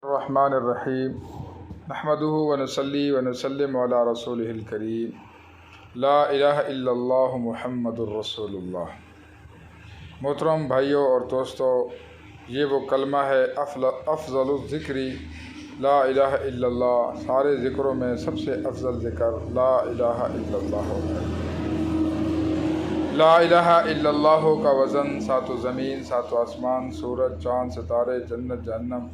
الرحمن الرحیم نحمده ونصلی ونسلم علی رسولہ الکریم لا الہ الا اللہ محمد الرسول اللہ۔ محترم بھائیوں اور دوستو، یہ وہ کلمہ ہے افضل الذکر لا الہ الا اللہ۔ سارے ذکروں میں سب سے افضل ذکر لا الہ الا اللہ ہے۔ لا الہ الا اللہ کا وزن ساتوں زمین، ساتوں آسمان، سورج، چاند، ستارے، جنت، جہنم،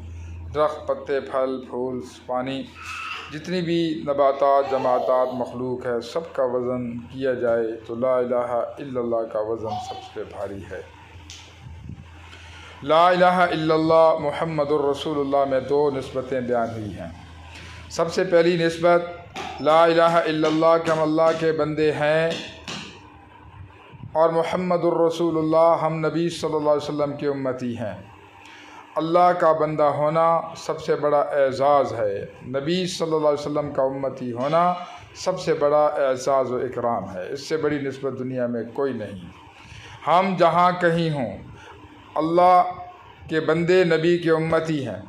درخت، پتے، پھل، پھول، پانی، جتنی بھی نباتات، جماعتات، مخلوق ہے، سب کا وزن کیا جائے تو لا الہ الا اللہ کا وزن سب سے بھاری ہے۔ لا الہ الا اللہ محمد الرسول اللہ میں دو نسبتیں بیان ہوئی ہیں۔ سب سے پہلی نسبت لا الہ الا اللہ کہ ہم اللہ کے بندے ہیں، اور محمد الرسول اللہ ہم نبی صلی اللہ علیہ وسلم کے امتی ہیں۔ اللہ کا بندہ ہونا سب سے بڑا اعزاز ہے، نبی صلی اللہ علیہ وسلم کا امتی ہونا سب سے بڑا اعزاز و اکرام ہے۔ اس سے بڑی نسبت دنیا میں کوئی نہیں۔ ہم جہاں کہیں ہوں، اللہ کے بندے نبی کے امتی ہیں۔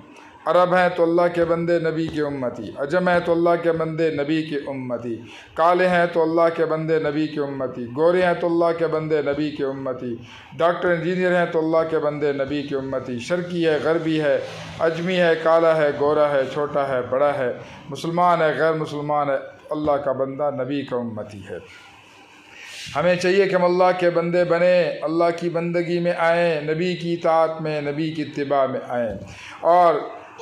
عرب ہیں تو اللہ کے بندے نبی کے امتی، عجم ہیں تو اللہ کے بندے نبی کے امتی، کالے ہیں تو اللہ کے بندے نبی کے امتی، گورے ہیں تو اللہ کے بندے نبی کے امتی، ڈاکٹر انجینئر ہیں تو اللہ کے بندے نبی کے امتی، شرقی ہے، غربی ہے، اجمی ہے، کالا ہے، گورا ہے، چھوٹا ہے، بڑا ہے، مسلمان ہے، غیر مسلمان ہے، اللہ کا بندہ نبی کا امتی ہے۔ ہمیں چاہیے کہ ہم اللہ کے بندے بنیں، اللہ کی بندگی میں آئیں، نبی کی اطاعت میں، نبی کی اتباع میں آئیں۔ اور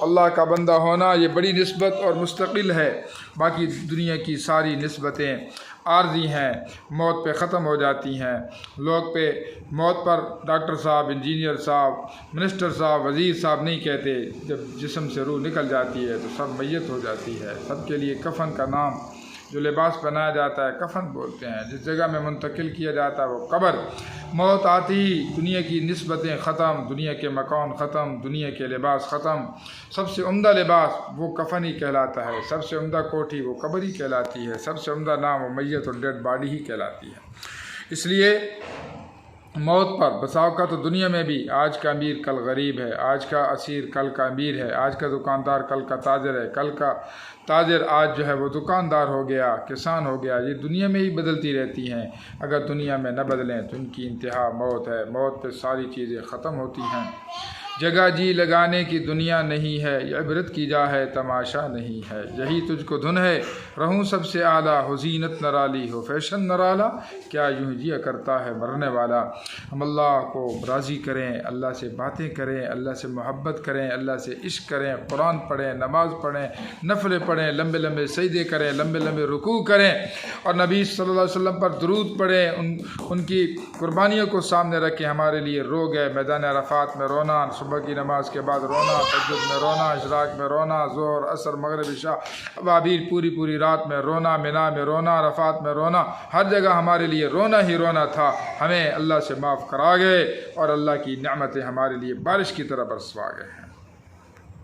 اللہ کا بندہ ہونا یہ بڑی نسبت اور مستقل ہے۔ باقی دنیا کی ساری نسبتیں عارضی ہیں، موت پہ ختم ہو جاتی ہیں۔ لوگ پہ موت پر ڈاکٹر صاحب، انجینئر صاحب، منسٹر صاحب، وزیر صاحب نہیں کہتے۔ جب جسم سے روح نکل جاتی ہے تو سب میت ہو جاتی ہے۔ سب کے لیے کفن کا نام، جو لباس پہنایا جاتا ہے، کفن بولتے ہیں۔ جس جگہ میں منتقل کیا جاتا ہے وہ قبر۔ موت آتی ہی دنیا کی نسبتیں ختم، دنیا کے مکان ختم، دنیا کے لباس ختم۔ سب سے عمدہ لباس وہ کفن ہی کہلاتا ہے، سب سے عمدہ کوٹھی وہ قبر ہی کہلاتی ہے، سب سے عمدہ نام وہ میت اور ڈیڈ باڈی ہی کہلاتی ہے۔ اس لیے موت پر بسا اوقات تو دنیا میں بھی آج کا امیر کل غریب ہے، آج کا اسیر کل کا امیر ہے، آج کا دکاندار کل کا تاجر ہے، کل کا تاجر آج جو ہے وہ دکاندار ہو گیا، کسان ہو گیا۔ یہ دنیا میں ہی بدلتی رہتی ہیں۔ اگر دنیا میں نہ بدلیں تو ان کی انتہا موت ہے۔ موت پہ ساری چیزیں ختم ہوتی ہیں۔ جگہ جی لگانے کی دنیا نہیں ہے، یہ عبرت کی جا ہے، تماشا نہیں ہے۔ یہی تجھ کو دھن ہے، رہوں سب سے اعلیٰ، ہو زینت نرالی، ہو فیشن نرالا، کیا یوں جیا کرتا ہے مرنے والا۔ ہم اللہ کو راضی کریں، اللہ سے باتیں کریں، اللہ سے محبت کریں، اللہ سے عشق کریں، قرآن پڑھیں، نماز پڑھیں، نفل پڑھیں، لمبے لمبے سجدے کریں، لمبے لمبے رکوع کریں، اور نبی صلی اللہ علیہ وسلم پر درود پڑھیں، ان کی قربانیوں کو سامنے رکھیں۔ ہمارے لیے رو گئے، میدان عرفات میں رونا، صبح کی نماز کے بعد رونا، تہجد میں رونا، اشراق میں رونا، ظہر، عصر، مغرب، عشاء، ابابیل پوری رات میں رونا، منا میں رونا، عرفات میں رونا، ہر جگہ ہمارے لیے رونا ہی رونا تھا۔ ہمیں اللہ سے معاف کرا گئے اور اللہ کی نعمتیں ہمارے لیے بارش کی طرح برسوا گئے۔